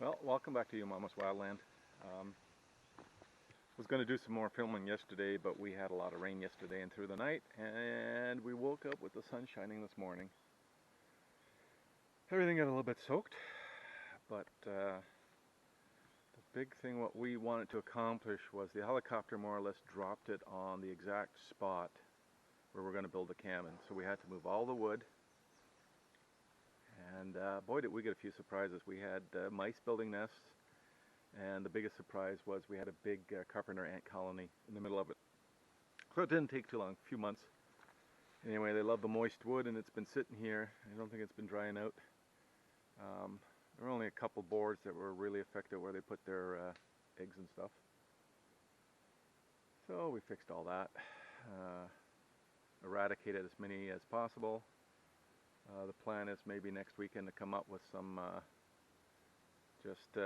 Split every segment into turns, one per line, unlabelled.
Well, welcome back to You Mama's Wildland. Um, was going to do some more filming yesterday, but we had a lot of rain yesterday and through the night, and we woke up with the sun shining this morning. Everything got a little bit soaked, but the big thing what we wanted to accomplish was the helicopter more or less dropped it on the exact spot where we're going to build the cabin. So we had to move all the wood, and boy did we get a few surprises. We had mice building nests. And the biggest surprise was we had a big carpenter ant colony in the middle of it. So it didn't take too long, a few months. Anyway, they love the moist wood and it's been sitting here. I don't think it's been drying out. There were only a couple boards that were really affected where they put their eggs and stuff. So we fixed all that. Eradicated as many as possible. The plan is maybe next weekend to come up with some just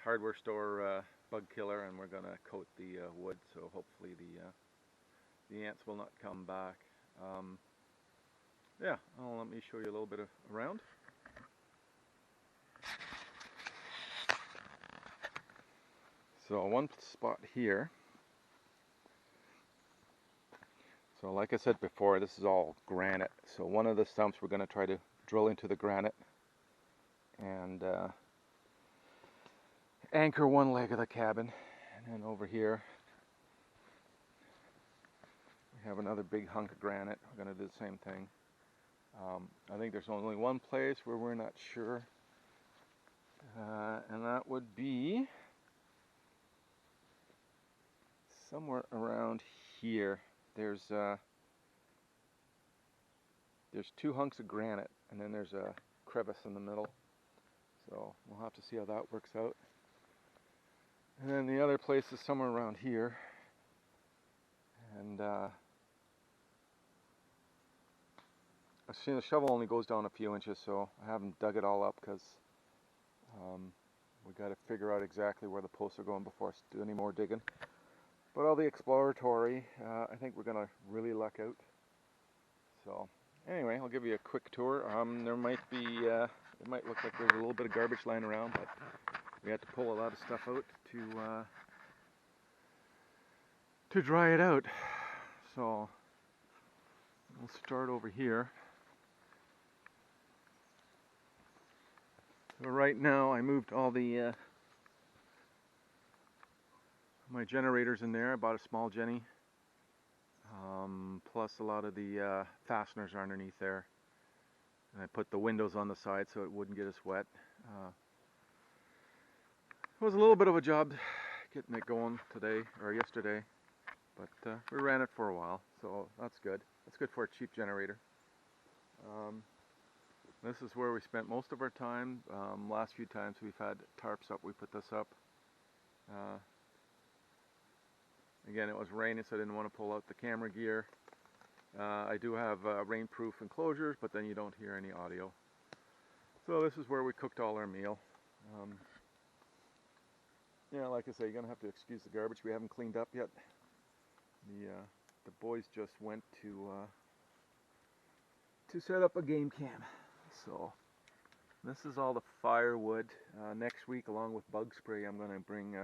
hardware store bug killer, and we're going to coat the wood, so hopefully the ants will not come back. Yeah, let me show you a little bit around. So one spot here. So like I said before, this is all granite. So one of the stumps we're going to try to drill into the granite and anchor one leg of the cabin, and then over here we have another big hunk of granite. We're going to do the same thing. I think there's only one place where we're not sure, and that would be somewhere around here. There's two hunks of granite, and then there's a crevice in the middle. So we'll have to see how that works out. And then the other place is somewhere around here, and I've seen the shovel only goes down a few inches, so I haven't dug it all up because we got to figure out exactly where the posts are going before I do any more digging. But all the exploratory, I think we're gonna really luck out. So anyway, I'll give you a quick tour. There might be, it might look like there's a little bit of garbage lying around, but we had to pull a lot of stuff out to dry it out. So we'll start over here. So right now I moved all the my generators in there. I bought a small Jenny, plus a lot of the fasteners are underneath there. And I put the windows on the side so it wouldn't get as wet. It was a little bit of a job getting it going today, or yesterday, but we ran it for a while, so that's good. That's good for a cheap generator. This is where we spent most of our time. Last few times we've had tarps up, we put this up. Again, it was raining, so I didn't want to pull out the camera gear. I do have rainproof enclosures, but then you don't hear any audio. So this is where we cooked all our meal. Yeah, like I say, you're going to have to excuse the garbage. We haven't cleaned up yet. The boys just went to set up a game cam. So this is all the firewood. Next week, along with bug spray, I'm going to bring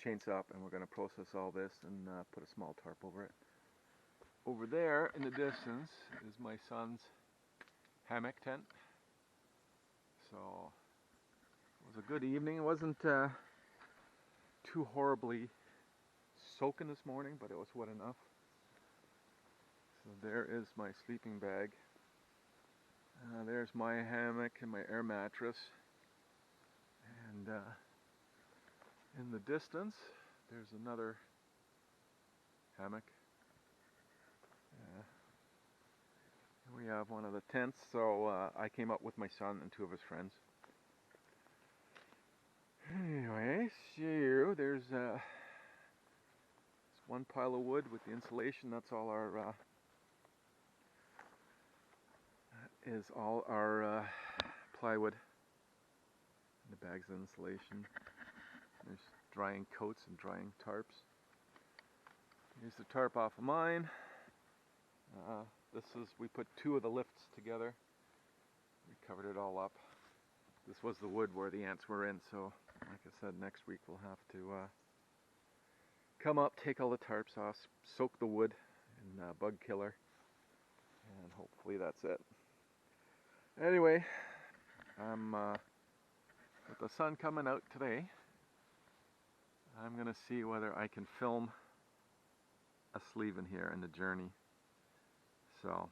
chainsaw up, and we're going to process all this and put a small tarp over it. Over there in the distance is my son's hammock tent. So it was a good evening. It wasn't too horribly soaking this morning, but it was wet enough. So there is my sleeping bag. There's my hammock and my air mattress. And in the distance, there's another hammock. We have one of the tents, so I came up with my son and two of his friends. Anyway, so there's one pile of wood with the insulation. That's all our plywood. And the bags of insulation. There's drying coats and drying tarps. Here's the tarp off of mine. We put two of the lifts together. We covered it all up. this was the wood where the ants were in, so like I said, next week we'll have to come up, take all the tarps off, soak the wood in bug killer, and hopefully that's it. Anyway, I'm with the sun coming out today, I'm gonna see whether I can film a sleeve in here in the journey. So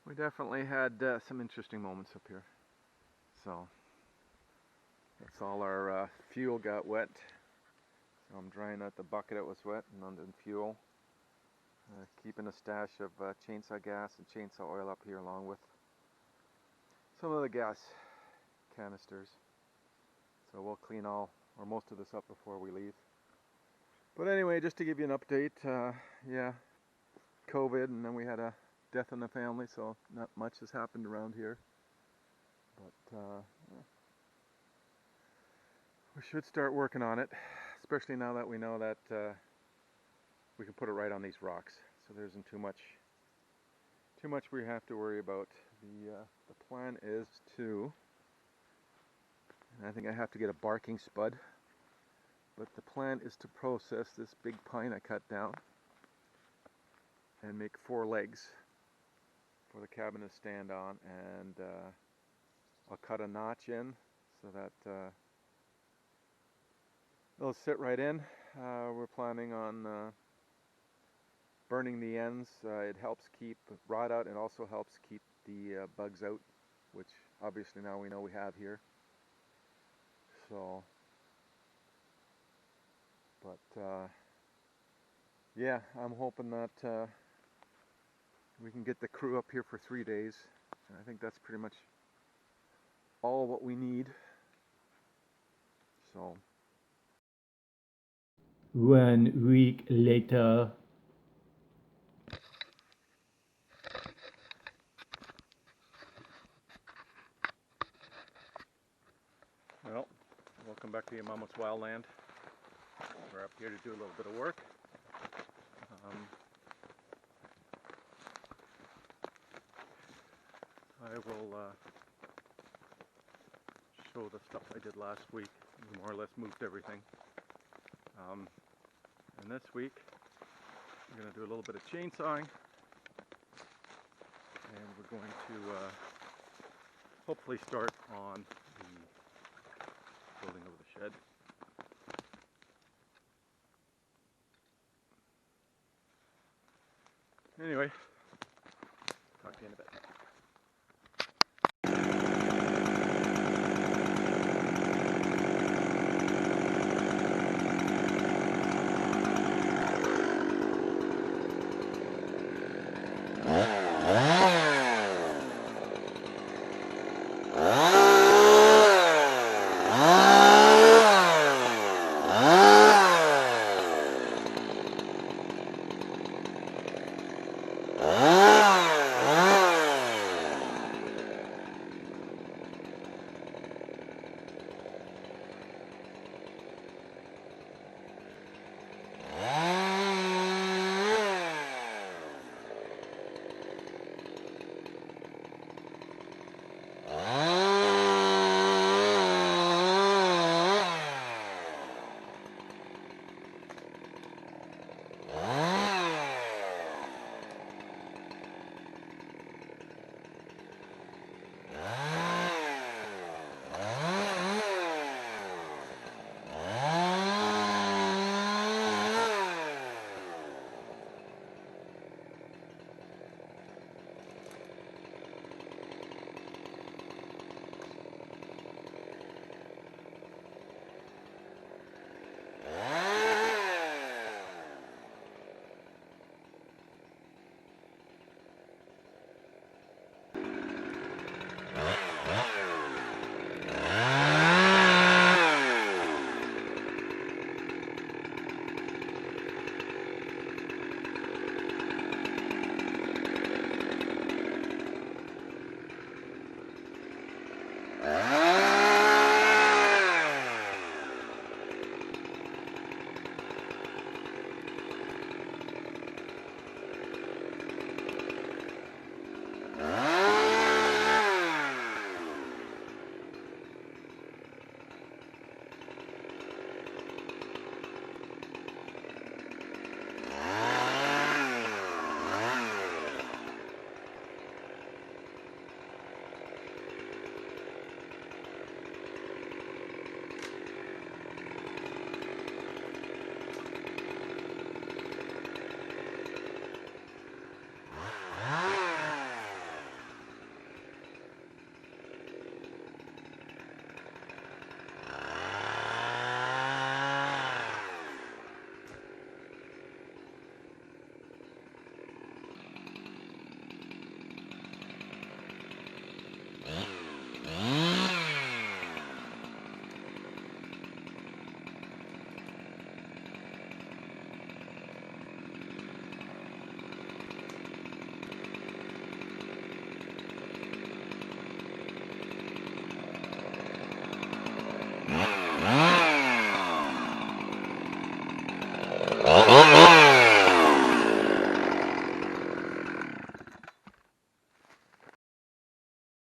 we definitely had some interesting moments up here. So that's all. Our fuel got wet, so I'm drying out the bucket that was wet and on the fuel. Keeping a stash of chainsaw gas and chainsaw oil up here, along with some of the gas canisters. So we'll clean all or most of this up before we leave. But anyway, just to give you an update, yeah, COVID, and then we had a death in the family, so not much has happened around here. But we should start working on it, especially now that we know that we can put it right on these rocks, so there isn't too much we have to worry about. The plan is to, and I think I have to get a barking spud, but the plan is to process this big pine I cut down and make 4 legs for the cabin to stand on, and I'll cut a notch in so that it'll sit right in. We're planning on burning the ends. It helps keep rot out, and also helps keep the bugs out, which obviously now we know we have here. So, but yeah, I'm hoping that we can get the crew up here for 3 days, and I think that's pretty much all what we need. So
1 week later.
well, welcome back to Yamamo's Wildland. We're up here to do a little bit of work. I will show the stuff I did last week. We more or less moved everything. And this week we're going to do a little bit of chainsawing, and we're going to hopefully start on the building of the shed. Anyway, talk to you in a bit.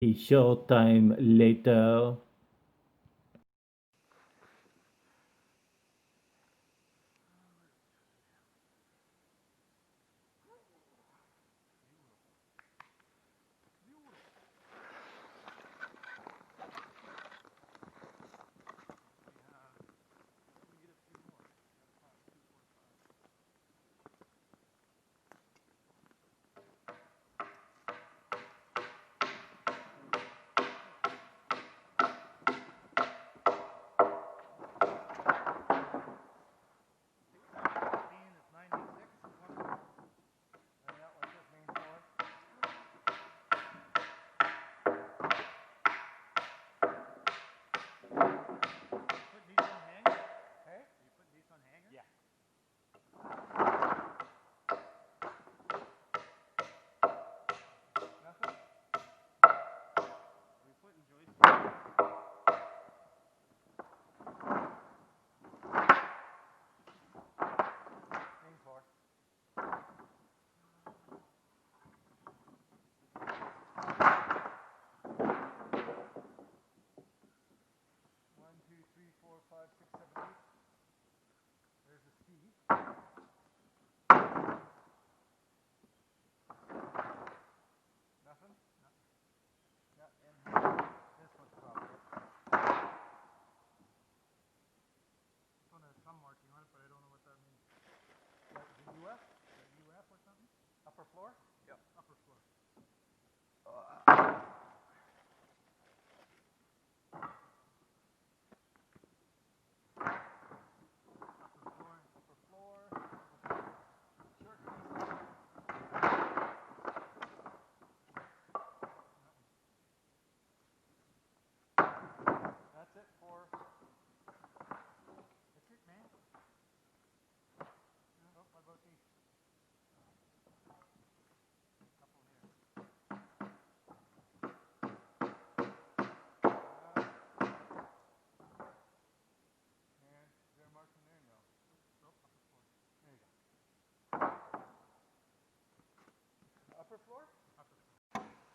A short time later.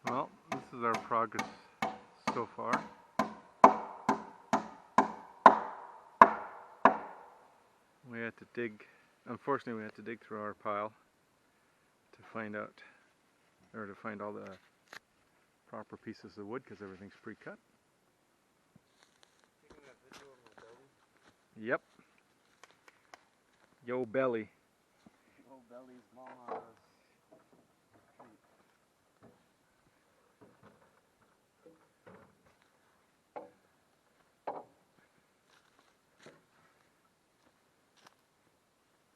Well, this is our progress so far. We had to dig, unfortunately we had to dig through our pile to find out, or to find all the proper pieces of wood because everything's pre-cut. Yep. Yo belly.
Yo belly's mama's treat.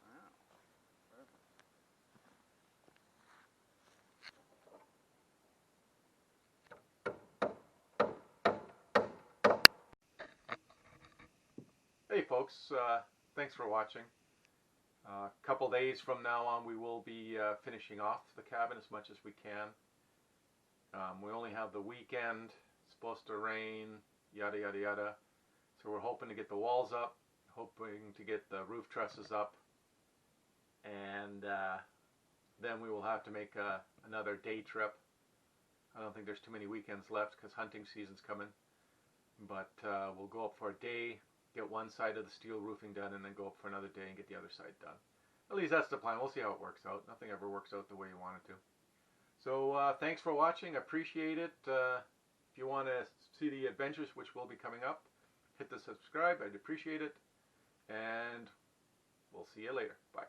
Wow, perfect.
Hey folks, thanks for watching. A couple days from now on we will be finishing off the cabin as much as we can. We only have the weekend, it's supposed to rain, yada yada yada. So we're hoping to get the walls up, hoping to get the roof trusses up, and then we will have to make another day trip. I don't think there's too many weekends left because hunting season's coming, but we'll go up for a day, get one side of the steel roofing done, and then go up for another day and get the other side done. At least that's the plan. We'll see how it works out. Nothing ever works out the way you want it to. So thanks for watching. I appreciate it. If you want to see the adventures which will be coming up, hit the subscribe. I'd appreciate it. And we'll see you later. Bye.